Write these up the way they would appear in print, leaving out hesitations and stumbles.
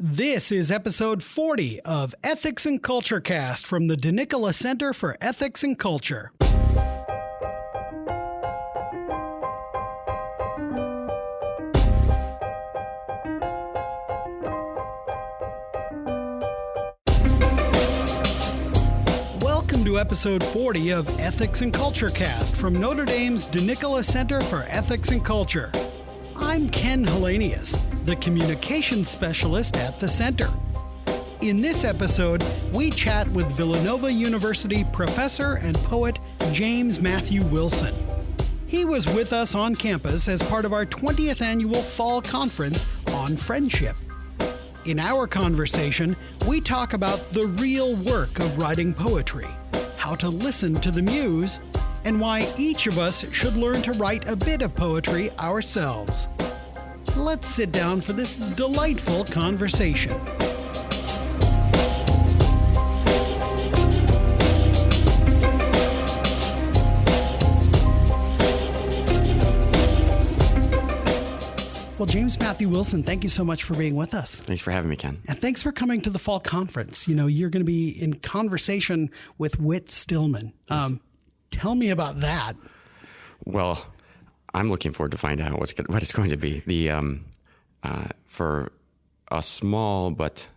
This is episode 40 of Ethics and Culture Cast from the DeNicola Center for Ethics and Culture. Welcome to episode 40 of Ethics and Culture Cast from Notre Dame's DeNicola Center for Ethics and Culture. I'm Ken Hellenius, the communications specialist at the center. In this episode, we chat with Villanova University professor and poet James Matthew Wilson. He was with us on campus as part of our 20th annual fall conference on friendship. In our conversation, we talk about the real work of writing poetry, how to listen to the muse, and why each of us should learn to write a bit of poetry ourselves. Let's sit down for this delightful conversation. Well, James Matthew Wilson, thank you so much for being with us. Thanks for having me, Ken. And thanks for coming to the fall conference. You know, you're going to be in conversation with Whit Stillman. Yes. Tell me about that. Well, I'm looking forward to find out what it's going to be. For a small but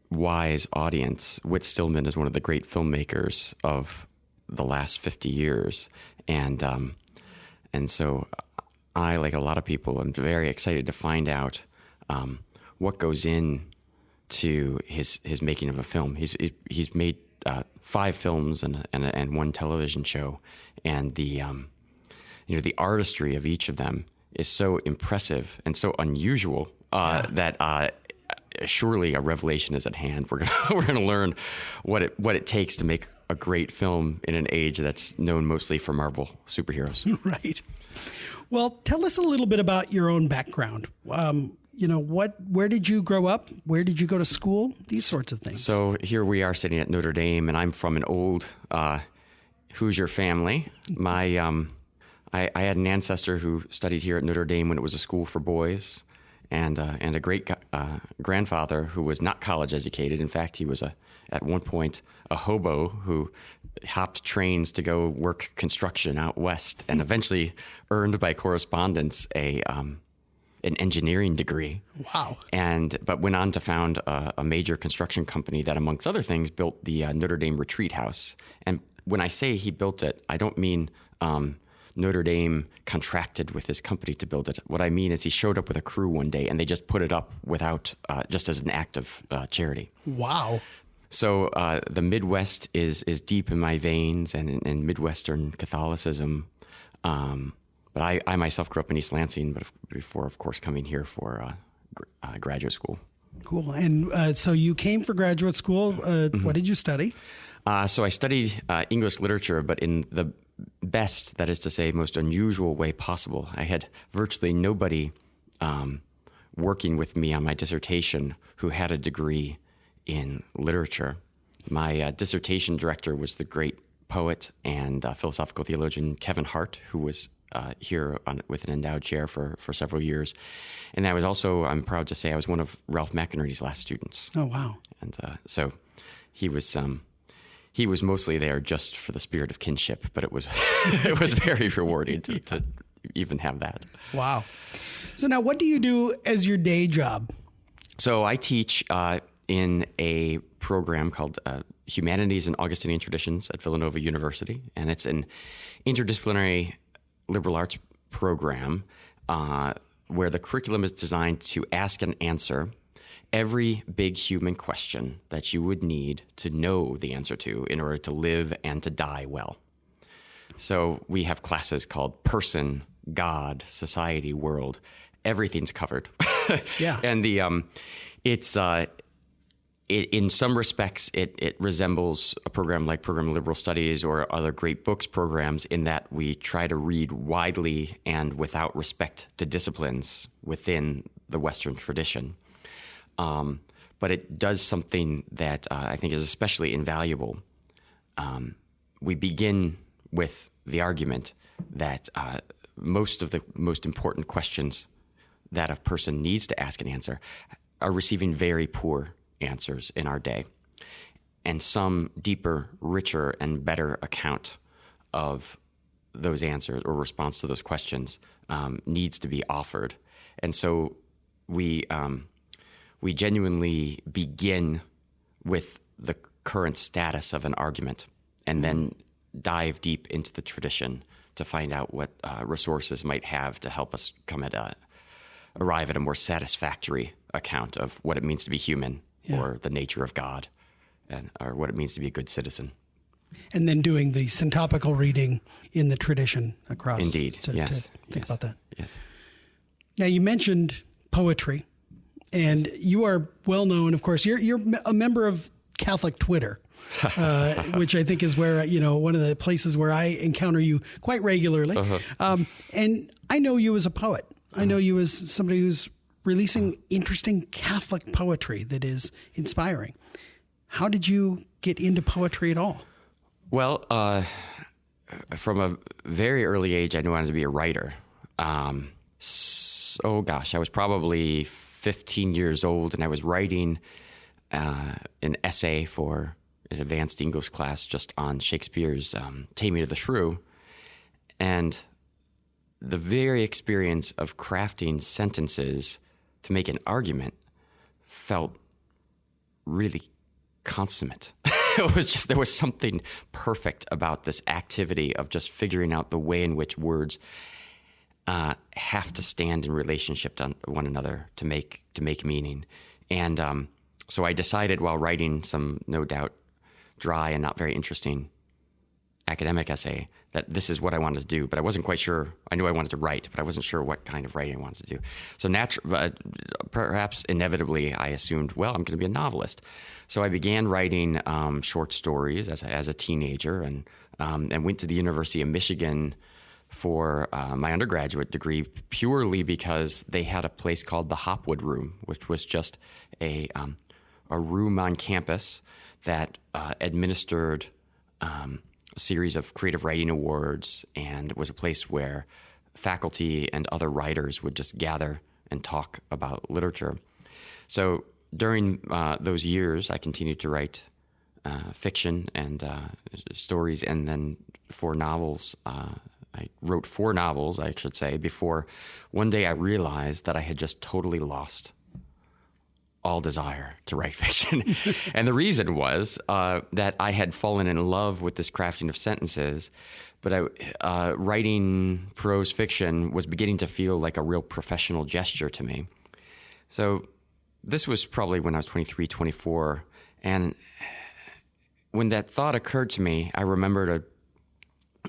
wise audience, Whit Stillman is one of the great filmmakers of the last 50 years. And so I, like a lot of people, am very excited to find out what goes into his making of a film. He's made 5 films and one television show, and the artistry of each of them is so impressive and so unusual that surely a revelation is at hand. We're gonna learn what it takes to make a great film in an age that's known mostly for Marvel superheroes. Right. Well, tell us a little bit about your own background. Where did you grow up? Where did you go to school? These sorts of things. So here we are sitting at Notre Dame, and I'm from an old Hoosier family. I had an ancestor who studied here at Notre Dame when it was a school for boys, and a great grandfather who was not college educated. In fact, he was at one point a hobo who hopped trains to go work construction out west, and eventually earned by correspondence an engineering degree. Wow! But went on to found a major construction company that, amongst other things, built the Notre Dame Retreat House. And when I say he built it, I don't mean Notre Dame contracted with his company to build it. What I mean is he showed up with a crew one day, and they just put it up without, just as an act of charity. Wow. So the Midwest is deep in my veins, and in Midwestern Catholicism. But I myself grew up in East Lansing, but before, of course, coming here for graduate school. Cool. And so you came for graduate school. Mm-hmm. What did you study? So I studied English literature, but in the best, that is to say, most unusual way possible. I had virtually nobody working with me on my dissertation who had a degree in literature. My dissertation director was the great poet and philosophical theologian Kevin Hart, who was here with an endowed chair for several years. And I was also, I'm proud to say, I was one of Ralph McInerney's last students. Oh, wow. And so he was mostly there just for the spirit of kinship, but it was it was very rewarding to even have that. Wow. So now what do you do as your day job? So I teach in a program called Humanities and Augustinian Traditions at Villanova University, and it's an interdisciplinary liberal arts program where the curriculum is designed to ask and answer every big human question that you would need to know the answer to in order to live and to die well. So we have classes called Person, God, Society, World. Everything's covered. Yeah. And in some respects, it resembles a program like Program of Liberal Studies or other great books programs in that we try to read widely and without respect to disciplines within the Western tradition. But it does something that I think is especially invaluable. We begin with the argument that most of the most important questions that a person needs to ask and answer are receiving very poor answers in our day. And some deeper, richer, and better account of those answers or response to those questions needs to be offered. And so we genuinely begin with the current status of an argument and then dive deep into the tradition to find out what resources might have to help us arrive at a more satisfactory account of what it means to be human or the nature of God or what it means to be a good citizen. And then doing the syntopical reading in the tradition across. Indeed, yes. To think about that. Yes. Now, you mentioned poetry, and you are well known, of course. You're a member of Catholic Twitter, which I think is where, one of the places where I encounter you quite regularly. And I know you as a poet. I know you as somebody who's releasing interesting Catholic poetry that is inspiring. How did you get into poetry at all? Well, from a very early age, I knew I wanted to be a writer. I was probably 15 years old, and I was writing an essay for an advanced English class just on Shakespeare's Taming of the Shrew. And the very experience of crafting sentences to make an argument felt really consummate. There was something perfect about this activity of just figuring out the way in which words have to stand in relationship to one another to make meaning. And so I decided while writing some no doubt dry and not very interesting academic essay that this is what I wanted to do, but I wasn't quite sure. I knew I wanted to write, but I wasn't sure what kind of writing I wanted to do. So perhaps inevitably I assumed, well, I'm going to be a novelist. So I began writing short stories as a teenager and went to the University of Michigan for my undergraduate degree purely because they had a place called the Hopwood Room, which was just a room on campus that administered a series of creative writing awards, and it was a place where faculty and other writers would just gather and talk about literature. So during those years, I continued to write fiction and stories, and then for novels. I wrote 4 novels, I should say, before one day I realized that I had just totally lost all desire to write fiction. And the reason was that I had fallen in love with this crafting of sentences, but writing prose fiction was beginning to feel like a real professional gesture to me. So this was probably when I was 23, 24. And when that thought occurred to me, I remembered an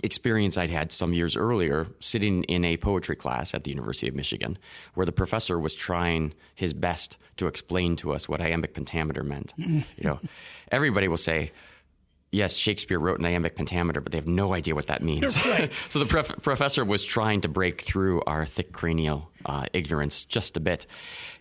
experience I'd had some years earlier sitting in a poetry class at the University of Michigan, where the professor was trying his best to explain to us what iambic pentameter meant. Everybody will say, yes, Shakespeare wrote an iambic pentameter, but they have no idea what that means. Right. So the professor was trying to break through our thick cranial ignorance just a bit.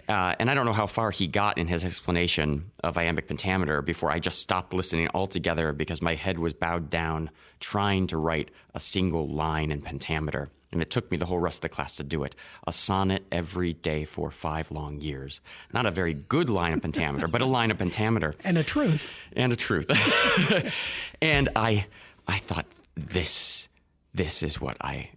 And I don't know how far he got in his explanation of iambic pentameter before I just stopped listening altogether because my head was bowed down trying to write a single line in pentameter. And it took me the whole rest of the class to do it. A sonnet every day for 5 long years. Not a very good line of pentameter, but a line of pentameter. And a truth. And a truth. And I thought, this is what I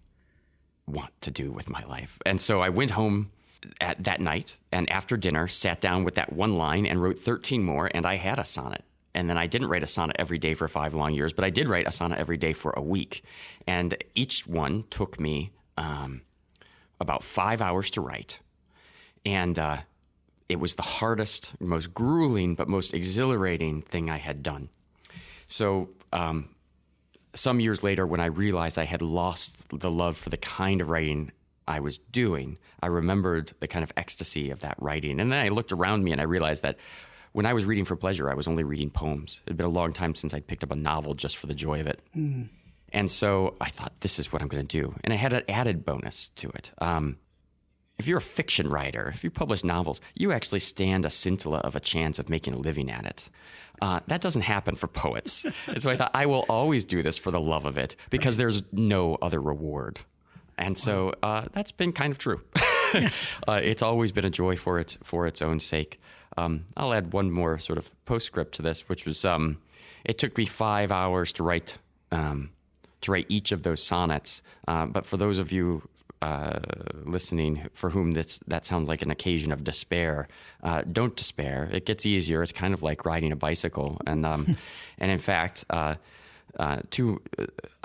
want to do with my life. And so I went home that night, and after dinner, sat down with that one line and wrote 13 more, and I had a sonnet. And then I didn't write a sonnet every day for 5 long years, but I did write a sonnet every day for a week. And each one took me about 5 hours to write. And it was the hardest, most grueling, but most exhilarating thing I had done. So some years later, when I realized I had lost the love for the kind of writing I was doing, I remembered the kind of ecstasy of that writing. And then I looked around me and I realized that when I was reading for pleasure, I was only reading poems. It had been a long time since I'd picked up a novel just for the joy of it. Mm. And so I thought, this is what I'm going to do. And I had an added bonus to it. If you're a fiction writer, if you publish novels, you actually stand a scintilla of a chance of making a living at it. That doesn't happen for poets. And so I thought, I will always do this for the love of it because there's no other reward. And so that's been kind of true. It's always been a joy for its own sake. I'll add one more sort of postscript to this, which was it took me 5 hours to write each of those sonnets. But for those of you listening for whom that sounds like an occasion of despair, don't despair. It gets easier. It's kind of like riding a bicycle. And and in fact, when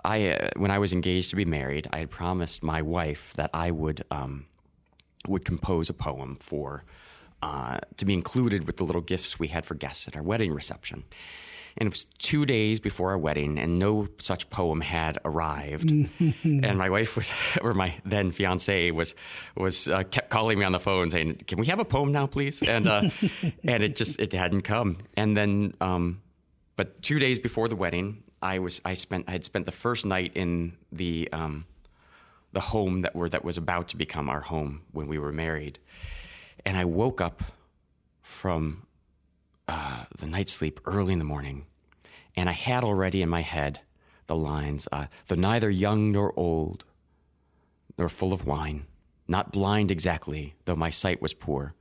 I was engaged to be married, I had promised my wife that I would compose a poem to be included with the little gifts we had for guests at our wedding reception. And it was 2 days before our wedding, and no such poem had arrived. And my wife or my then fiance kept calling me on the phone saying, "Can we have a poem now, please?" And and it hadn't come. And then, but 2 days before the wedding, I had spent the first night in the home that was about to become our home when we were married, and I woke up from the night's sleep early in the morning, and I had already in my head the lines, though neither young nor old, nor full of wine, not blind exactly, though my sight was poor,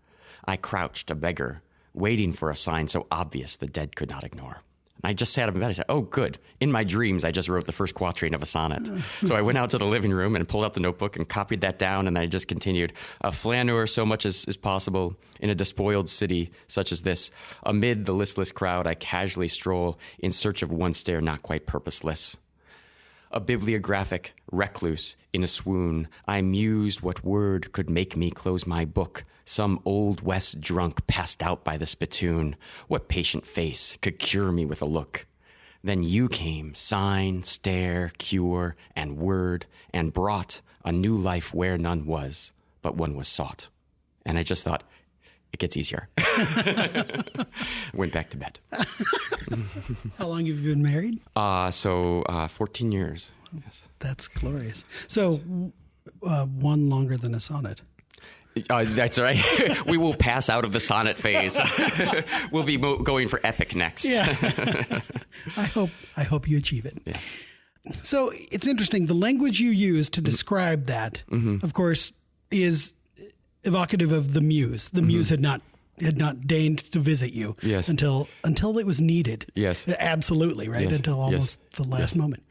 I crouched a beggar, waiting for a sign so obvious the dead could not ignore. And I just sat up in bed. I said, "Oh, good. In my dreams, I just wrote the first quatrain of a sonnet." So I went out to the living room and pulled out the notebook and copied that down, and I just continued. A flaneur so much as is possible in a despoiled city such as this. Amid the listless crowd, I casually stroll in search of one stare not quite purposeless. A bibliographic recluse in a swoon, I mused what word could make me close my book. Some old West drunk passed out by the spittoon. What patient face could cure me with a look? Then you came, sign, stare, cure, and word, and brought a new life where none was, but one was sought. And I just thought, it gets easier. Went back to bed. How long have you been married? 14 years. Yes. That's glorious. So, one longer than a sonnet. That's right. We will pass out of the sonnet phase. We'll be going for epic next. Yeah. I hope you achieve it. Yeah. So it's interesting. The language you use to describe that, of course, is evocative of the muse. The muse had not deigned to visit you until it was needed. Yes. Absolutely, right? Yes. Until almost the last moment.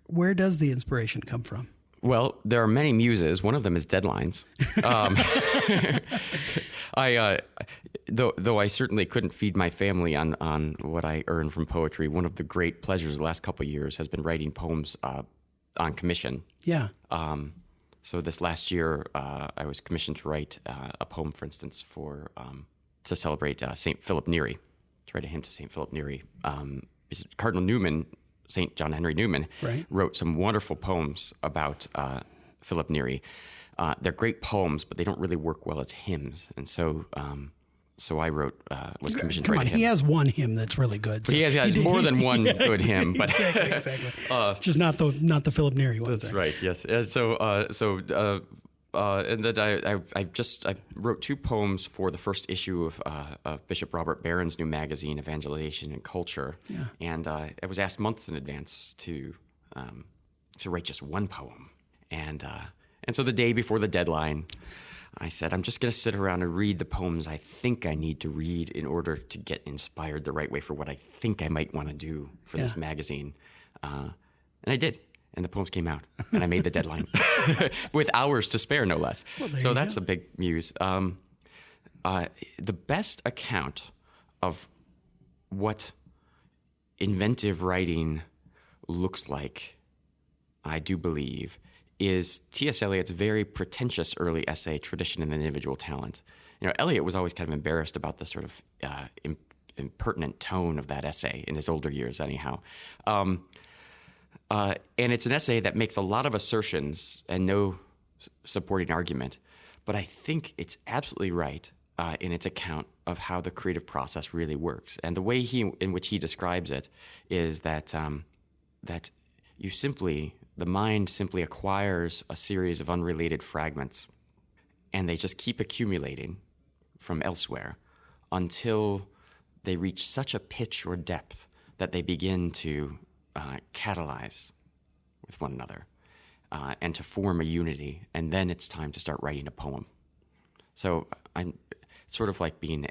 Where does the inspiration come from? Well, there are many muses. One of them is deadlines. Though I certainly couldn't feed my family on what I earn from poetry, one of the great pleasures of the last couple of years has been writing poems on commission. Yeah. So this last year, I was commissioned to write a poem, for instance, to celebrate St. Philip Neri, to write a hymn to St. Philip Neri. Cardinal Newman, St. John Henry Newman, wrote some wonderful poems about Philip Neri. They're great poems, but they don't really work well as hymns. And so I was commissioned to write a hymn. He has one hymn that's really good. So. He has more than one good hymn. But exactly. Just not the Philip Neri one. That's right, yes. And then I wrote two poems for the first issue of Bishop Robert Barron's new magazine, Evangelization and Culture. Yeah. And I was asked months in advance to write just one poem. And so the day before the deadline, I said, I'm just going to sit around and read the poems I think I need to read in order to get inspired the right way for what I think I might want to do for this magazine. And I did. And the poems came out, and I made the deadline with hours to spare, no less. Well, so that's a big muse. The best account of what inventive writing looks like, I do believe, is T.S. Eliot's very pretentious early essay, Tradition and Individual Talent. You know, Eliot was always kind of embarrassed about the sort of impertinent tone of that essay in his older years, anyhow. And it's an essay that makes a lot of assertions and no supporting argument, but I think it's absolutely right in its account of how the creative process really works. And the way in which he describes it is that the mind simply acquires a series of unrelated fragments, and they just keep accumulating from elsewhere until they reach such a pitch or depth that they begin to catalyze with one another and to form a unity, and then it's time to start writing a poem. So sort of like being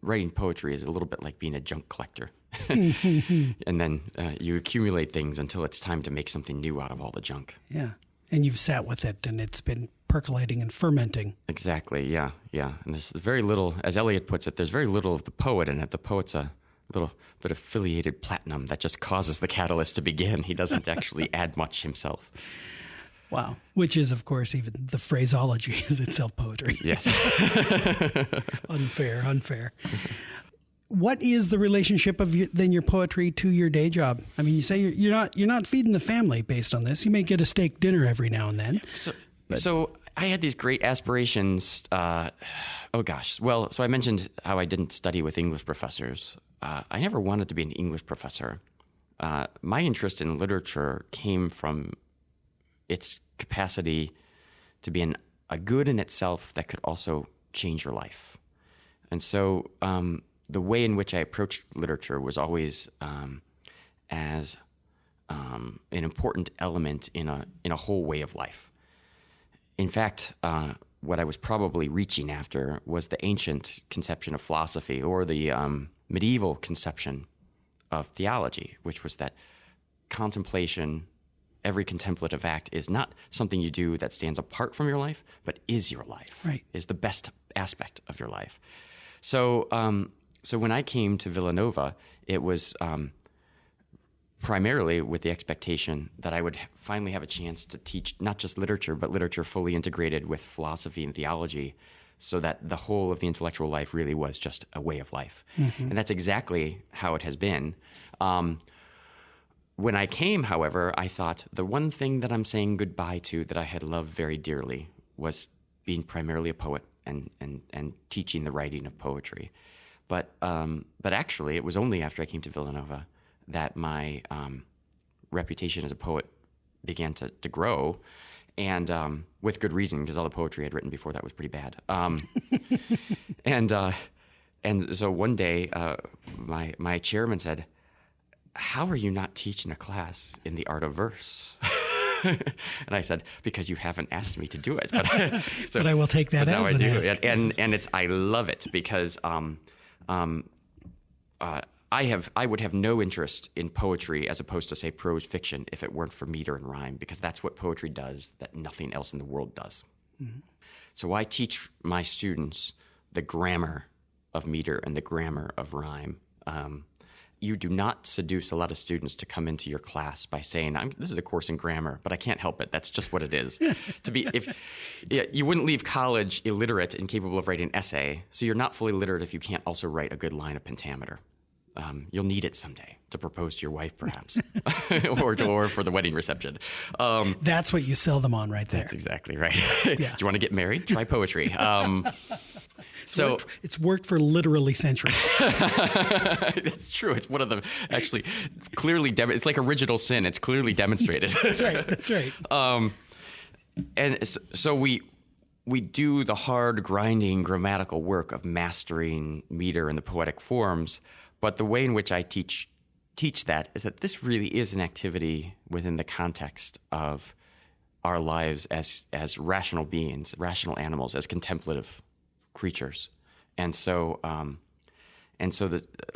writing poetry is a little bit like being a junk collector. And then you accumulate things until it's time to make something new out of all the junk. Yeah. And you've sat with it, and it's been percolating and fermenting. Exactly, yeah. And there's very little, as Eliot puts it, there's very little of the poet in it. The poet's a little bit of affiliated platinum that just causes the catalyst to begin. He doesn't actually add much himself. Wow. Which is, of course, even the phraseology is itself poetry. Yes. Unfair. What is the relationship of your poetry to your day job? I mean, you say you're not feeding the family based on this. You may get a steak dinner every now and then. So I had these great aspirations. Well, so I mentioned how I didn't study with English professors. I never wanted to be an English professor. My interest in literature came from its capacity to be a good in itself that could also change your life. And so the way in which I approached literature was always as an important element in a whole way of life. In fact, what I was probably reaching after was the ancient conception of philosophy, or the medieval conception of theology, which was that contemplation, every contemplative act, is not something you do that stands apart from your life, but is your life, right? Is the best aspect of your life. So when I came to Villanova, it was primarily with the expectation that I would finally have a chance to teach not just literature, but literature fully integrated with philosophy and theology, so that the whole of the intellectual life really was just a way of life. Mm-hmm. And that's exactly how it has been. When I came, however, I thought the one thing that I'm saying goodbye to that I had loved very dearly was being primarily a poet and teaching the writing of poetry. But actually, it was only after I came to Villanova that my reputation as a poet began to grow, and with good reason, because all the poetry I'd written before that was pretty bad. And so one day, my chairman said, "How are you not teaching a class in the art of verse?" And I said, "Because you haven't asked me to do it." But I will take that as an ask. And I love it because I would have no interest in poetry as opposed to, say, prose fiction if it weren't for meter and rhyme, because that's what poetry does that nothing else in the world does. Mm-hmm. So I teach my students the grammar of meter and the grammar of rhyme. You do not seduce a lot of students to come into your class by saying, "This is a course in grammar," but I can't help it. That's just what it is. You wouldn't leave college illiterate and capable of writing an essay, so you're not fully literate if you can't also write a good line of pentameter. You'll need it someday to propose to your wife, perhaps, or for the wedding reception. That's what you sell them on right there. That's exactly right. Yeah. Do you want to get married? Try poetry. It's worked for literally centuries. That's true. It's one of them, actually, clearly, it's like original sin. It's clearly demonstrated. That's right. And so we do the hard, grinding grammatical work of mastering meter and the poetic forms, but the way in which I teach that is that this really is an activity within the context of our lives as rational beings, rational animals, as contemplative creatures. And so a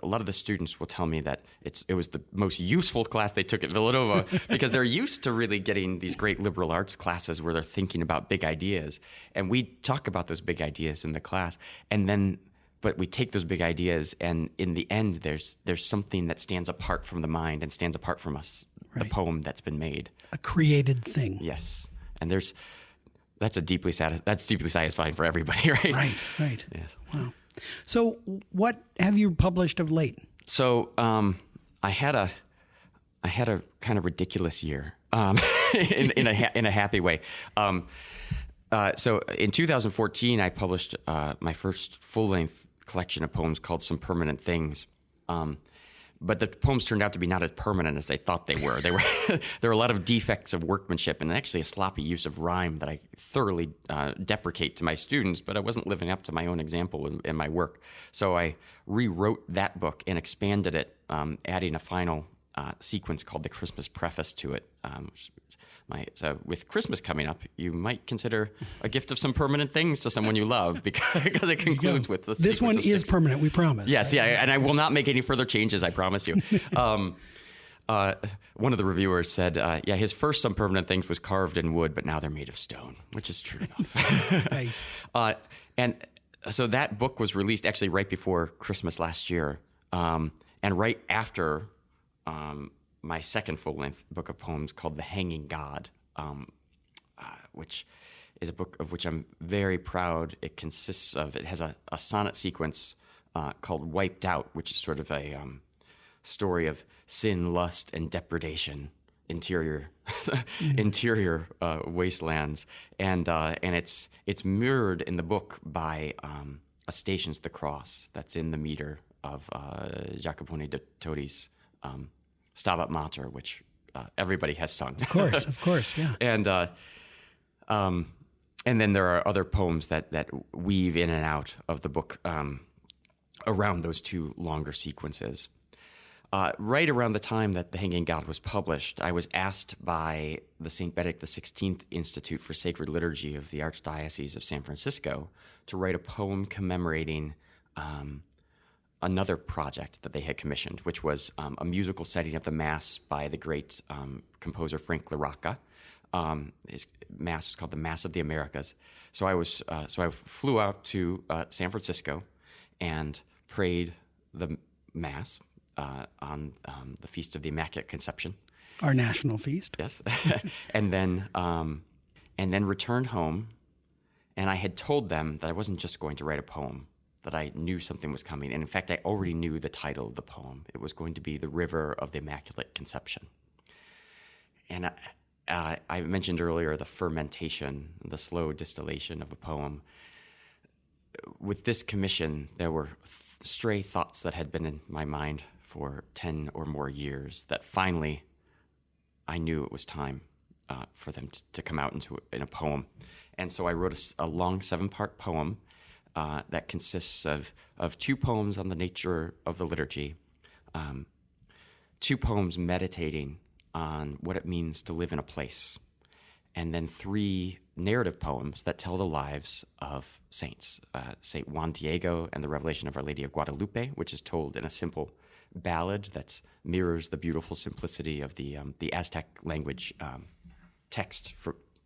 lot of the students will tell me that it was the most useful class they took at Villanova because they're used to really getting these great liberal arts classes where they're thinking about big ideas. And we talk about those big ideas in the class, but we take those big ideas, and in the end, there's something that stands apart from the mind and stands apart from us, right. The poem that's been made. A created thing. Yes. And that's deeply satisfying for everybody, right? Right. Yes. Wow. So what have you published of late? So I had a kind of ridiculous year in a happy way. So in 2014, I published my first full-length collection of poems called Some Permanent Things. But the poems turned out to be not as permanent as they thought they were. There were a lot of defects of workmanship and actually a sloppy use of rhyme that I thoroughly deprecate to my students, but I wasn't living up to my own example in my work. So I rewrote that book and expanded it, adding a final sequence called the Christmas preface to it. So with Christmas coming up, you might consider a gift of some permanent things to someone you love because it concludes with the This one is permanent, we promise. Yes, right? yeah, and I will not make any further changes, I promise you. One of the reviewers said, his first Some Permanent Things was carved in wood, but now they're made of stone, which is true enough. Nice. And so that book was released actually right before Christmas last year, and right after my second full-length book of poems called The Hanging God, which is a book of which I'm very proud. It has a sonnet sequence called Wiped Out, which is sort of a story of sin, lust, and depredation, interior wastelands, and it's mirrored in the book by a Stations of the Cross that's in the meter of Jacopone da Todi's Stabat Mater, which everybody has sung. Of course, yeah. And then there are other poems that weave in and out of the book around those two longer sequences. Right around the time that The Hanging God was published, I was asked by the St. Benedict XVI Institute for Sacred Liturgy of the Archdiocese of San Francisco to write a poem commemorating another project that they had commissioned, which was a musical setting of the Mass by the great composer Frank LaRocca. His Mass was called the Mass of the Americas. So I flew out to San Francisco and prayed the Mass on the Feast of the Immaculate Conception, our national feast. Yes, and then returned home, and I had told them that I wasn't just going to write a poem, that I knew something was coming. And in fact, I already knew the title of the poem. It was going to be The River of the Immaculate Conception. And I mentioned earlier the fermentation, the slow distillation of a poem. With this commission, there were stray thoughts that had been in my mind for 10 or more years that finally I knew it was time for them to come out in a poem. And so I wrote a long 7-part poem that consists of 2 poems on the nature of the liturgy, 2 poems meditating on what it means to live in a place, and then 3 narrative poems that tell the lives of saints. Saint Juan Diego and the Revelation of Our Lady of Guadalupe, which is told in a simple ballad that mirrors the beautiful simplicity of the Aztec language text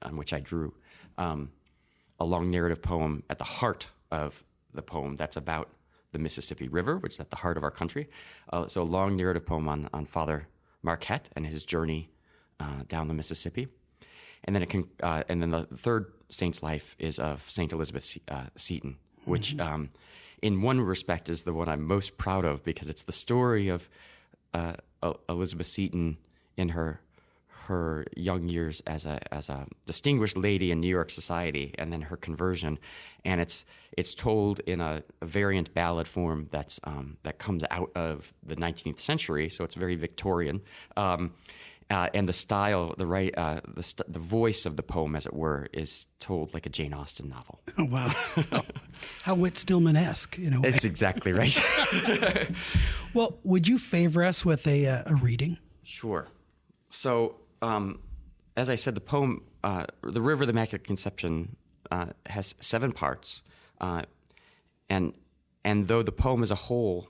on which I drew. A long narrative poem at the heart of the poem that's about the Mississippi River, which is at the heart of our country. So a long narrative poem on Father Marquette and his journey down the Mississippi. And then and then the third saint's life is of Saint Elizabeth Seton, which in one respect is the one I'm most proud of, because it's the story of Elizabeth Seton in her young years as a distinguished lady in New York society, and then her conversion, and it's told in a variant ballad form that comes out of the 19th century, so it's very Victorian, and the style, the voice of the poem, as it were, is told like a Jane Austen novel. Oh wow! How Whit Stillman-esque, in a way. It's exactly right. Well, would you favor us with a reading? Sure. So, as I said, the poem, The River of the Immaculate Conception, has 7 parts. And though the poem as a whole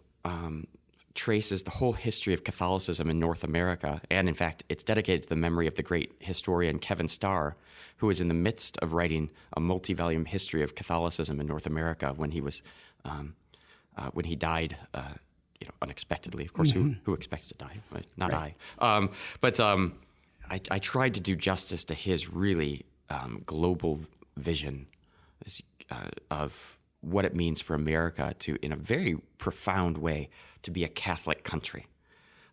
traces the whole history of Catholicism in North America, and in fact, it's dedicated to the memory of the great historian Kevin Starr, who is in the midst of writing a multi-volume history of Catholicism in North America when he died, unexpectedly. Of course, who expects to die? Right? Not right. I tried to do justice to his really global vision of what it means for America to, in a very profound way, to be a Catholic country.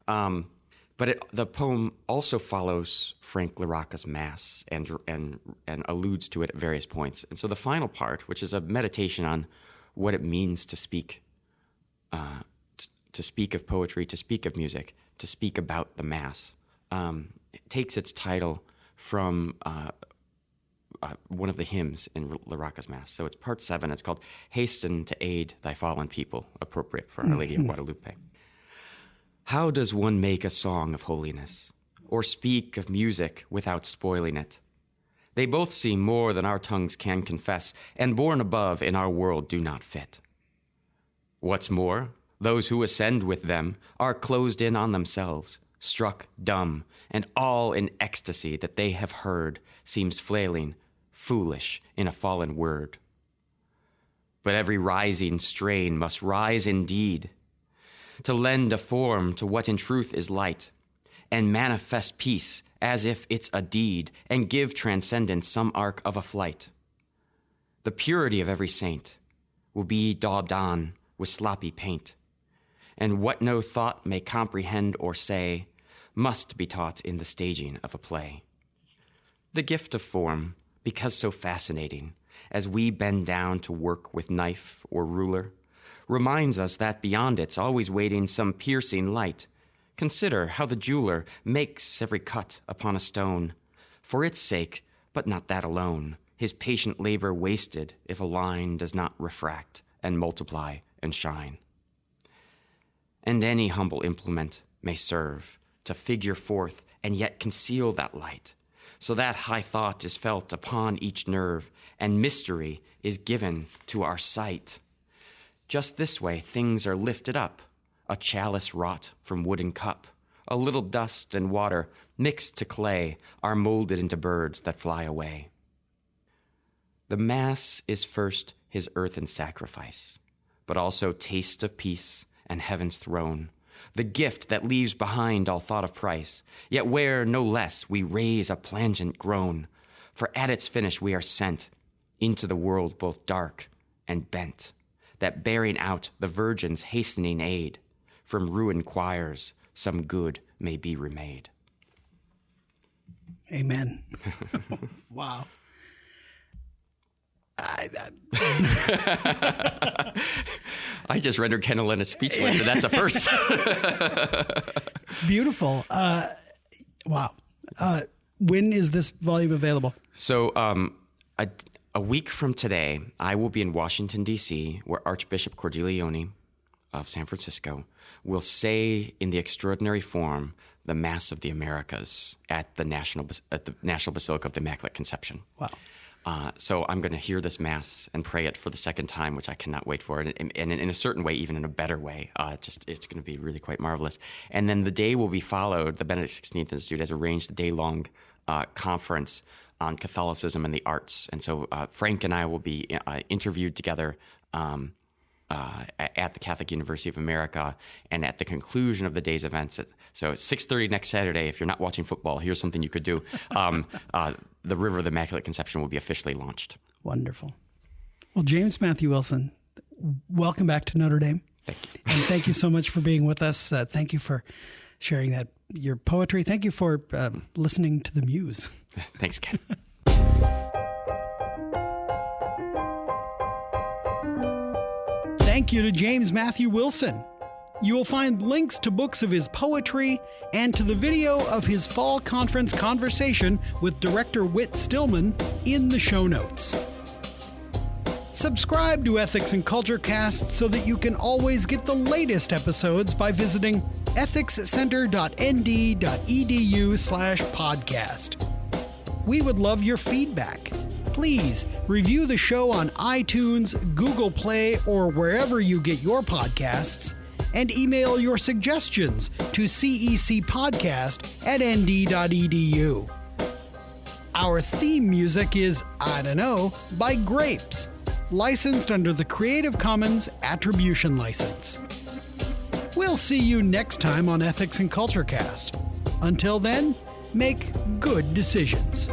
But the poem also follows Frank LaRocca's Mass and alludes to it at various points. And so the final part, which is a meditation on what it means to speak of poetry, to speak of music, to speak about the Mass, it takes its title from one of the hymns in LaRocca's Mass. So it's part 7. It's called Hasten to Aid Thy Fallen People, appropriate for Our Lady of Guadalupe. How does one make a song of holiness, or speak of music without spoiling it? They both seem more than our tongues can confess, and born above in our world do not fit. What's more, those who ascend with them are closed in on themselves, struck dumb, and all in ecstasy that they have heard seems flailing, foolish in a fallen word. But every rising strain must rise indeed, to lend a form to what in truth is light, and manifest peace as if it's a deed, and give transcendence some arc of a flight. The purity of every saint will be daubed on with sloppy paint, and what no thought may comprehend or say must be taught in the staging of a play. The gift of form, because so fascinating, as we bend down to work with knife or ruler, reminds us that beyond it's always waiting some piercing light. Consider how the jeweler makes every cut upon a stone, for its sake, but not that alone, his patient labor wasted if a line does not refract and multiply and shine. And any humble implement may serve to figure forth and yet conceal that light, so that high thought is felt upon each nerve, and mystery is given to our sight. Just this way things are lifted up, a chalice wrought from wooden cup, a little dust and water mixed to clay are molded into birds that fly away. The Mass is first his earthen sacrifice, but also taste of peace and heaven's throne, the gift that leaves behind all thought of price, yet where no less we raise a plangent groan, for at its finish we are sent into the world both dark and bent, that bearing out the Virgin's hastening aid, from ruined choirs some good may be remade. Amen. Wow. I just rendered Ken Helena speechless, and that's a first. It's beautiful. Wow. When is this volume available? So a week from today, I will be in Washington, D.C., where Archbishop Cordileone of San Francisco will say in the extraordinary form the Mass of the Americas at the National Basilica of the Immaculate Conception. Wow. So I'm going to hear this Mass and pray it for the second time, which I cannot wait for. And in a certain way, even in a better way, it's going to be really quite marvelous. And then the day will be followed. The Benedict XVI Institute has arranged a day-long conference on Catholicism and the arts. And so Frank and I will be interviewed together at the Catholic University of America, and at the conclusion of the day's events. So 6:30 next Saturday, if you're not watching football, here's something you could do. The River of the Immaculate Conception will be officially launched. Wonderful. Well, James Matthew Wilson, welcome back to Notre Dame. Thank you. And thank you so much for being with us. Thank you for sharing your poetry. Thank you for listening to the Muse. Thanks, Ken. Thank you to James Matthew Wilson. You will find links to books of his poetry and to the video of his fall conference conversation with director Whit Stillman in the show notes. Subscribe to Ethics and Culture Cast so that you can always get the latest episodes by visiting ethicscenter.nd.edu/podcast. We would love your feedback. Please review the show on iTunes, Google Play, or wherever you get your podcasts, and email your suggestions to cecpodcast@nd.edu. Our theme music is I Don't Know by Grapes, licensed under the Creative Commons Attribution License. We'll see you next time on Ethics and Culture Cast. Until then, make good decisions.